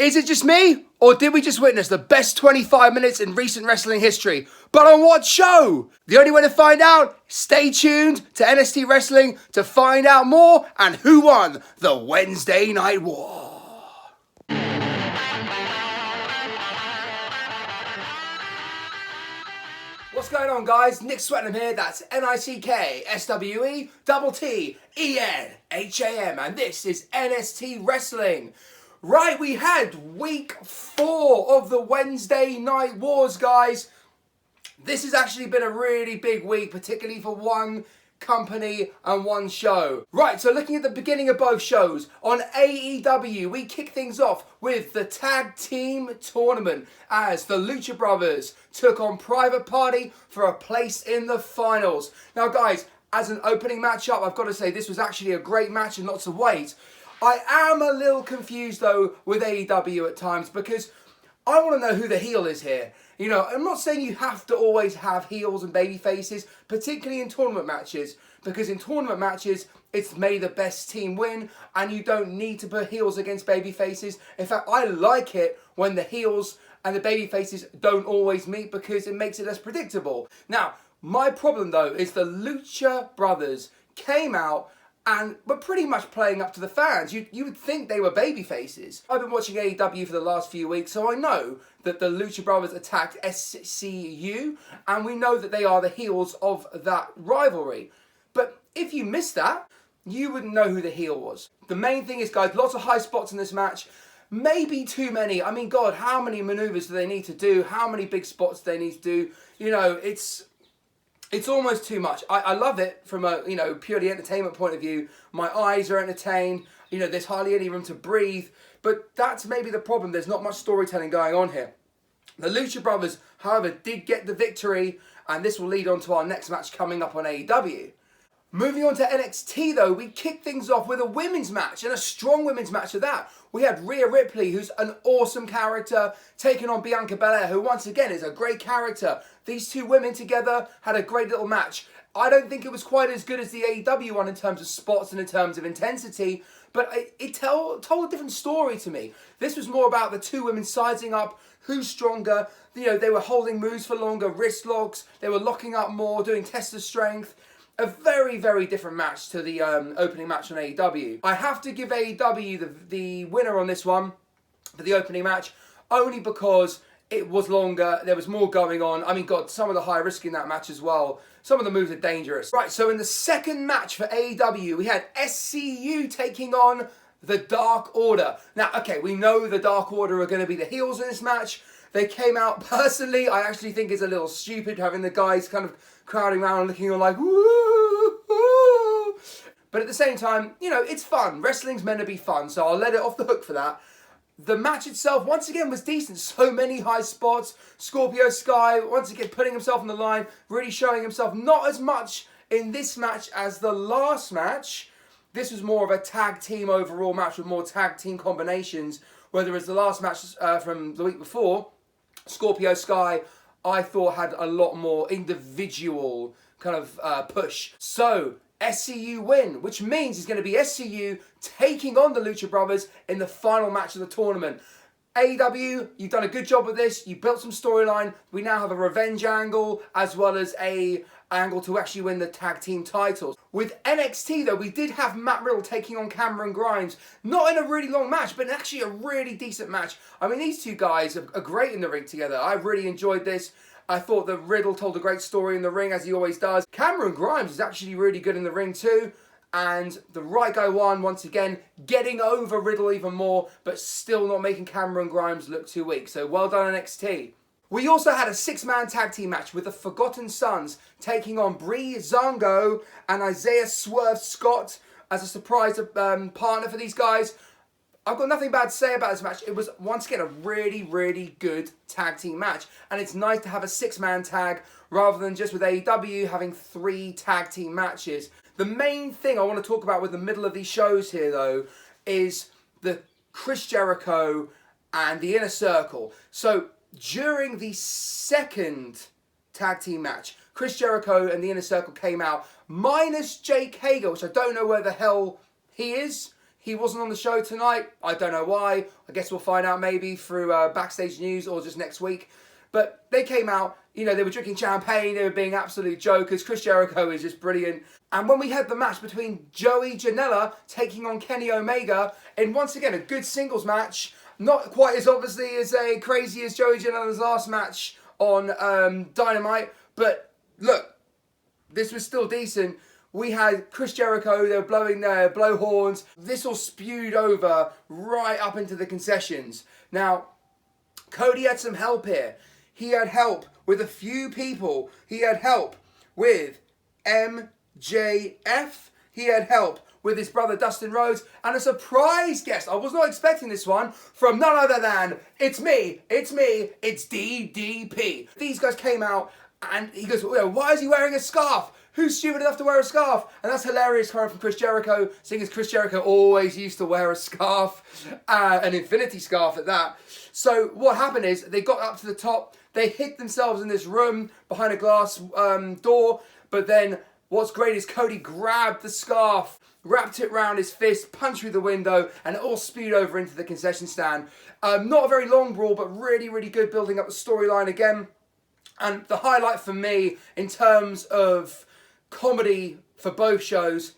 Is it just me? Or did we just witness the best 25 minutes in recent wrestling history? But on what show? The only way to find out, stay tuned to NXT Wrestling to find out more and who won the Wednesday Night War. What's going on, guys? Nick Swetnam here. That's NICKSWETTENHAM, and this is NXT Wrestling. Right, we had week 4 of the Wednesday Night Wars, guys. This has actually been a really big week, particularly for one company and one show. Right, so looking at the beginning of both shows, on AEW, we kick things off with the Tag Team Tournament as the Lucha Brothers took on Private Party for a place in the finals. Now, guys, as an opening matchup, I've got to say this was actually a great match and lots of weight. I am a little confused, though, with AEW at times because I want to know who the heel is here. You know, I'm not saying you have to always have heels and baby faces, particularly in tournament matches, because in tournament matches, it's may the best team win, and you don't need to put heels against baby faces. In fact, I like it when the heels and the baby faces don't always meet because it makes it less predictable. Now, my problem, though, is the Lucha Brothers came out and were pretty much playing up to the fans. You would think they were baby faces. I've been watching AEW for the last few weeks, so I know that the Lucha Brothers attacked SCU, and we know that they are the heels of that rivalry. But if you missed that, you wouldn't know who the heel was. The main thing is, guys, lots of high spots in this match. Maybe too many. I mean, God, how many maneuvers do they need to do? How many big spots do they need to do? You know, it's almost too much. I love it from a, purely entertainment point of view. My eyes are entertained. There's hardly any room to breathe. But that's maybe the problem. There's not much storytelling going on here. The Lucha Brothers, however, did get the victory. And this will lead on to our next match coming up on AEW. Moving on to NXT, though, we kicked things off with a women's match, and a strong women's match at that. We had Rhea Ripley, who's an awesome character, taking on Bianca Belair, who once again is a great character. These two women together had a great little match. I don't think it was quite as good as the AEW one in terms of spots and in terms of intensity, but it told a different story to me. This was more about the two women sizing up, who's stronger. They were holding moves for longer, wrist locks, they were locking up more, doing tests of strength. A very, very different match to the opening match on AEW. I have to give AEW the winner on this one for the opening match, only because it was longer, there was more going on. I mean, God, some of the high risk in that match as well. Some of the moves are dangerous. Right, so in the second match for AEW, we had SCU taking on the Dark Order. Now, okay, we know the Dark Order are going to be the heels in this match. They came out, personally, I actually think it's a little stupid having the guys kind of crowding around and looking all like, woo, woo. But at the same time, it's fun. Wrestling's meant to be fun, so I'll let it off the hook for that. The match itself, once again, was decent. So many high spots. Scorpio Sky, once again, putting himself on the line, really showing himself. Not as much in this match as the last match. This was more of a tag team overall match with more tag team combinations, whereas the last match from the week before, Scorpio Sky, I thought had a lot more individual kind of push. So, SCU win, which means it's going to be SCU taking on the Lucha Brothers in the final match of the tournament. AEW, you've done a good job with this. You built some storyline. We now have a revenge angle as well as a angle to actually win the tag team titles. With NXT, though, we did have Matt Riddle taking on Cameron Grimes. Not in a really long match, but actually a really decent match. I mean, these two guys are great in the ring together. I really enjoyed this. I thought that Riddle told a great story in the ring, as he always does. Cameron Grimes is actually really good in the ring too. And the right guy won, once again, getting over Riddle even more, but still not making Cameron Grimes look too weak. So well done, NXT. We also had a 6-man tag team match with the Forgotten Sons taking on Brie, Xango, and Isaiah Swerve Scott as a surprise partner for these guys. I've got nothing bad to say about this match. It was, once again, a really, really good tag team match. And it's nice to have a 6-man tag rather than just with AEW having 3 tag team matches. The main thing I want to talk about with the middle of these shows here, though, is the Chris Jericho and the Inner Circle. So, during the second tag team match, Chris Jericho and the Inner Circle came out, minus Jake Hager, which I don't know where the hell he is. He wasn't on the show tonight. I don't know why. I guess we'll find out maybe through backstage news or just next week. But they came out, you know, they were drinking champagne, they were being absolute jokers. Chris Jericho is just brilliant. And when we had the match between Joey Janela taking on Kenny Omega, in once again a good singles match, not quite as obviously as crazy as Joey Janela's last match on Dynamite, but look, this was still decent. We had Chris Jericho, they were blowing their blow horns. This all spewed over right up into the concessions. Now, Cody had some help here. He had help with a few people. He had help with MJF. He had help with his brother Dustin Rhodes. And a surprise guest, I was not expecting this one, from none other than, it's me, it's DDP. These guys came out and he goes, why is he wearing a scarf? Who's stupid enough to wear a scarf? And that's hilarious coming from Chris Jericho, seeing as Chris Jericho always used to wear a scarf, an infinity scarf at that. So what happened is they got up to the top, they hid themselves in this room behind a glass door, but then what's great is Cody grabbed the scarf, wrapped it around his fist, punched through the window, and it all spewed over into the concession stand. Not a very long brawl, but really, really good, building up the storyline again. And the highlight for me in terms of comedy for both shows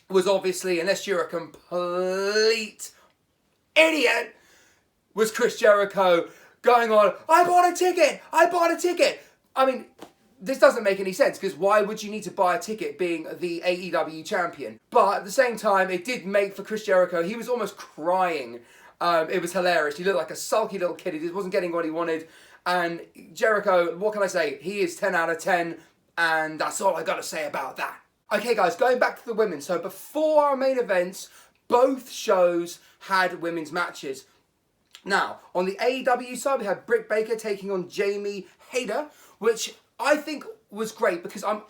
was obviously, unless you're a complete idiot, was Chris Jericho going on, I bought a ticket! I mean, this doesn't make any sense, because why would you need to buy a ticket being the AEW champion? But at the same time, it did make for Chris Jericho, he was almost crying. It was hilarious. He looked like a sulky little kid. He just wasn't getting what he wanted. And Jericho, what can I say? He is 10 out of 10. And that's all I got to say about that. Okay, guys, going back to the women. So before our main events, both shows had women's matches. Now, on the AEW side, we had Britt Baker taking on Jamie Hayter, which I think was great because I'm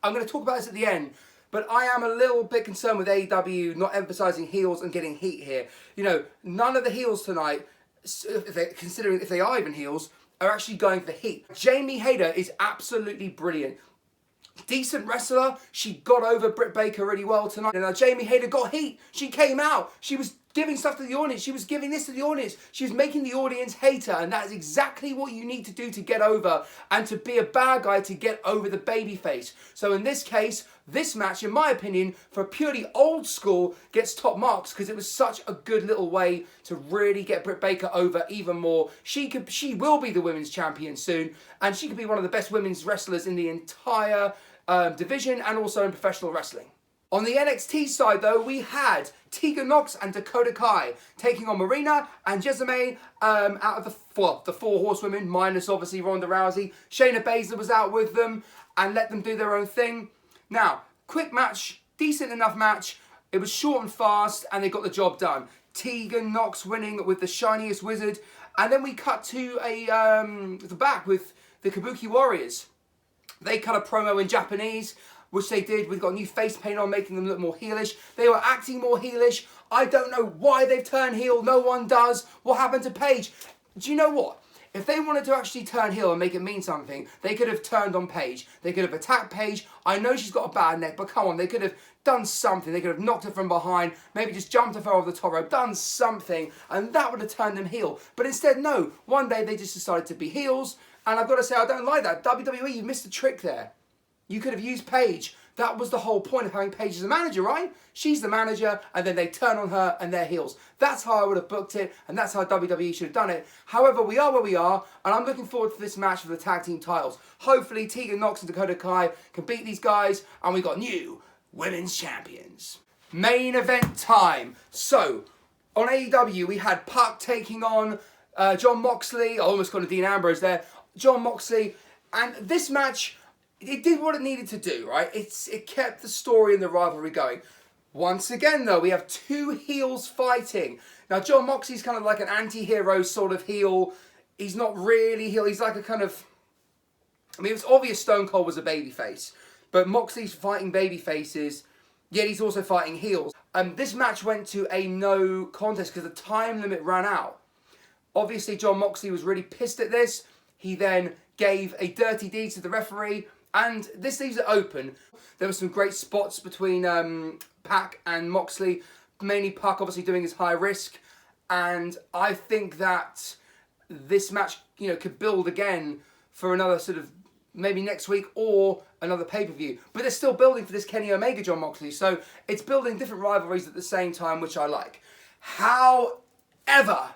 going to talk about this at the end, but I am a little bit concerned with AEW not emphasizing heels and getting heat here. You know, none of the heels tonight, considering if they are even heels, are actually going for heat. Jamie Hayter is absolutely brilliant. Decent wrestler. She got over Britt Baker really well tonight. And Jamie Hayter got heat. She came out. She was giving stuff to the audience. She was giving this to the audience. She was making the audience hate her. And that is exactly what you need to do to get over and to be a bad guy to get over the babyface. So in this case, this match, in my opinion, for purely old school, gets top marks because it was such a good little way to really get Britt Baker over even more. She will be the women's champion soon, and she could be one of the best women's wrestlers in the entire division and also in professional wrestling. On the NXT side, though, we had Tegan Knox and Dakota Kai taking on Marina and Jessamine out of the four horsewomen, minus obviously Ronda Rousey. Shayna Baszler was out with them and let them do their own thing. Now, quick match, decent enough match. It was short and fast, and they got the job done. Tegan Knox winning with the shiniest wizard, and then we cut to the back with the Kabuki Warriors. They cut a promo in Japanese, which they did. We've got new face paint on, making them look more heelish. They were acting more heelish. I don't know why they've turned heel. No one does. What happened to Paige? Do you know what? If they wanted to actually turn heel and make it mean something, they could have turned on Paige. They could have attacked Paige. I know she's got a bad neck, but come on, they could have done something. They could have knocked her from behind, maybe just jumped her off the top rope, done something, and that would have turned them heel. But instead, no. One day they just decided to be heels, and I've got to say, I don't like that. WWE, you missed a trick there. You could have used Paige. That was the whole point of having Paige as a manager, right? She's the manager, and then they turn on her and they're heels. That's how I would have booked it, and that's how WWE should have done it. However, we are where we are, and I'm looking forward to this match for the tag team titles. Hopefully, Tegan Knox and Dakota Kai can beat these guys, and we got new women's champions. Main event time. So, on AEW, we had PAC taking on Jon Moxley. I almost got a Dean Ambrose there. Jon Moxley, and this match, it did what it needed to do, right? It kept the story and the rivalry going. Once again, though, we have two heels fighting. Now, Jon Moxley's kind of like an anti-hero sort of heel. He's not really heel. He's like a kind of... I mean, it was obvious Stone Cold was a babyface. But Moxley's fighting babyfaces, yet he's also fighting heels. This match went to a no contest because the time limit ran out. Obviously, Jon Moxley was really pissed at this. He then gave a dirty deed to the referee. And this leaves it open. There were some great spots between PAC and Moxley. Mainly PAC obviously doing his high risk, and I think that this match, you know, could build again for another sort of maybe next week or another pay-per-view. But they're still building for this Kenny Omega Jon Moxley, so it's building different rivalries at the same time, which I like. However,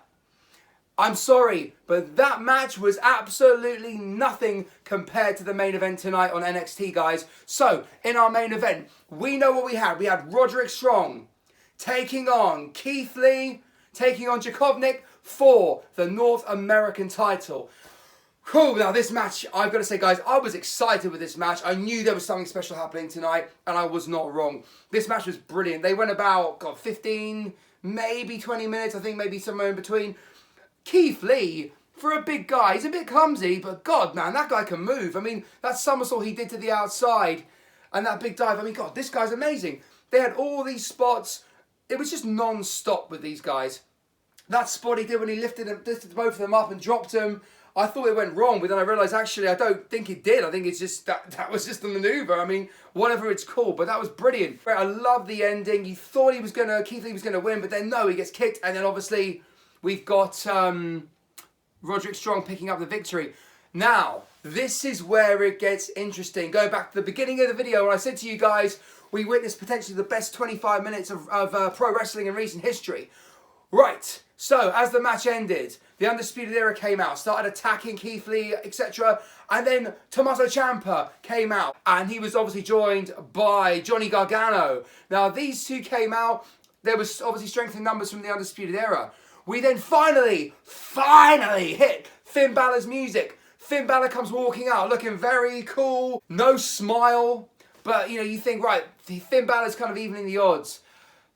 I'm sorry, but that match was absolutely nothing compared to the main event tonight on NXT, guys. So, in our main event, we know what we had. We had Roderick Strong taking on Keithley, taking on Dijakovic for the North American title. Cool. Now this match, I've got to say, guys, I was excited with this match. I knew there was something special happening tonight, and I was not wrong. This match was brilliant. They went about, 15, maybe 20 minutes, I think maybe somewhere in between. Keithley, for a big guy, he's a bit clumsy, but God, man, that guy can move. I mean, that somersault he did to the outside and that big dive, I mean, God, this guy's amazing. They had all these spots. It was just non-stop with these guys. That spot he did when he lifted both of them up and dropped them, I thought it went wrong, but then I realised actually I don't think it did. I think it's just that was just a manoeuvre. I mean, whatever it's called, but that was brilliant. I love the ending. You thought Keithley was gonna win, but then no, he gets kicked, and then obviously we've got Roderick Strong picking up the victory. Now, this is where it gets interesting. Going back to the beginning of the video when I said to you guys, we witnessed potentially the best 25 minutes of pro wrestling in recent history. Right, so as the match ended, the Undisputed Era came out, started attacking Keithley, etc. And then Tommaso Ciampa came out, and he was obviously joined by Johnny Gargano. Now, these two came out. There was obviously strength in numbers from the Undisputed Era. We then finally hit Finn Balor's music. Finn Balor comes walking out looking very cool, no smile. But, you know, you think, right, Finn Balor's kind of evening the odds.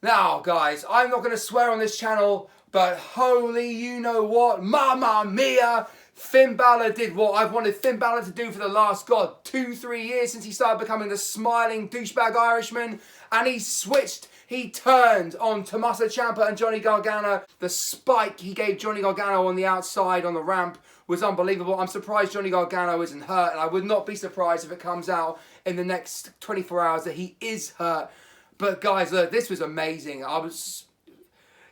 Now, guys, I'm not going to swear on this channel, but holy you know what, mamma mia, Finn Balor did what I've wanted Finn Balor to do for the last, 2-3 years since he started becoming the smiling douchebag Irishman, and he switched. He turned on Tommaso Ciampa and Johnny Gargano. The spike he gave Johnny Gargano on the outside on the ramp was unbelievable. I'm surprised Johnny Gargano isn't hurt, and I would not be surprised if it comes out in the next 24 hours that he is hurt. But guys, look, this was amazing.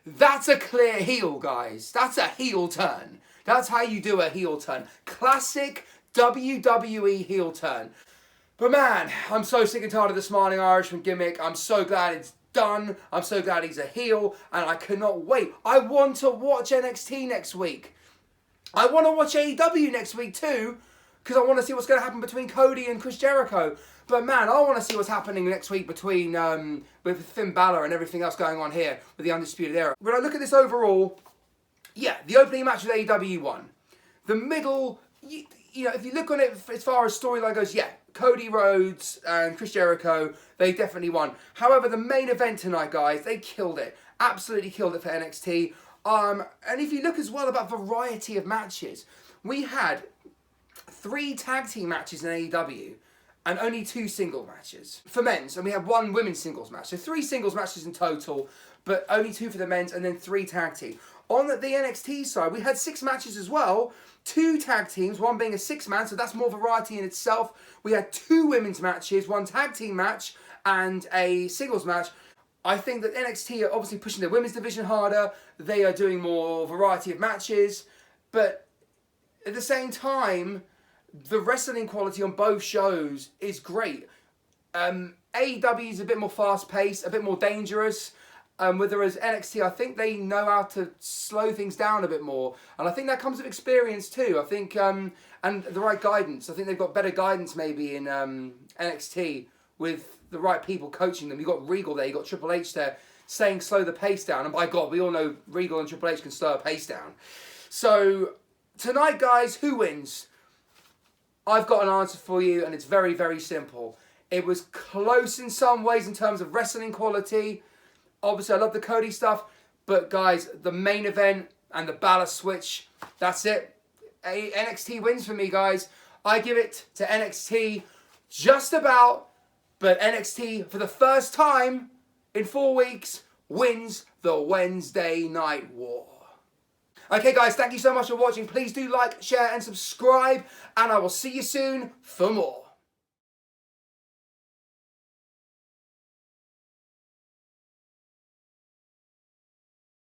That's a clear heel, guys. That's a heel turn. That's how you do a heel turn. Classic WWE heel turn. But man, I'm so sick and tired of the smiling Irishman gimmick. I'm so glad it's done. I'm so glad he's a heel, and I cannot wait. I want to watch NXT next week. I want to watch AEW next week too, because I want to see what's going to happen between Cody and Chris Jericho. But man, I want to see what's happening next week between with Finn Balor and everything else going on here with the Undisputed Era. When I look at this overall, yeah, the opening match with AEW won. The middle, you know, if you look on it as far as storyline goes, yeah, Cody Rhodes and Chris Jericho, they definitely won. However, the main event tonight, guys, they killed it. Absolutely killed it for NXT. And if you look as well about variety of matches, we had 3 tag team matches in AEW. And only 2 single matches for men's, and we had 1 women's singles match. So 3 singles matches in total, but only 2 for the men's, and then 3 tag team. On the NXT side, we had 6 matches as well. 2 tag teams, 1 being a 6-man, so that's more variety in itself. We had 2 women's matches, 1 tag team match, and a singles match. I think that NXT are obviously pushing their women's division harder. They are doing more variety of matches, but at the same time, the wrestling quality on both shows is great. AEW is a bit more fast-paced, a bit more dangerous. Whereas NXT, I think they know how to slow things down a bit more. And I think that comes with experience too. I think, and the right guidance. I think they've got better guidance maybe in NXT with the right people coaching them. You've got Regal there, you've got Triple H there saying slow the pace down. And by God, we all know Regal and Triple H can slow a pace down. So tonight, guys, who wins? I've got an answer for you, and it's very, very simple. It was close in some ways in terms of wrestling quality. Obviously, I love the Cody stuff, but guys, the main event and the Balor switch, that's it. NXT wins for me, guys. I give it to NXT just about, but NXT, for the first time in 4 weeks, wins the Wednesday Night War. Okay, guys, thank you so much for watching. Please do like, share, and subscribe, and I will see you soon for more.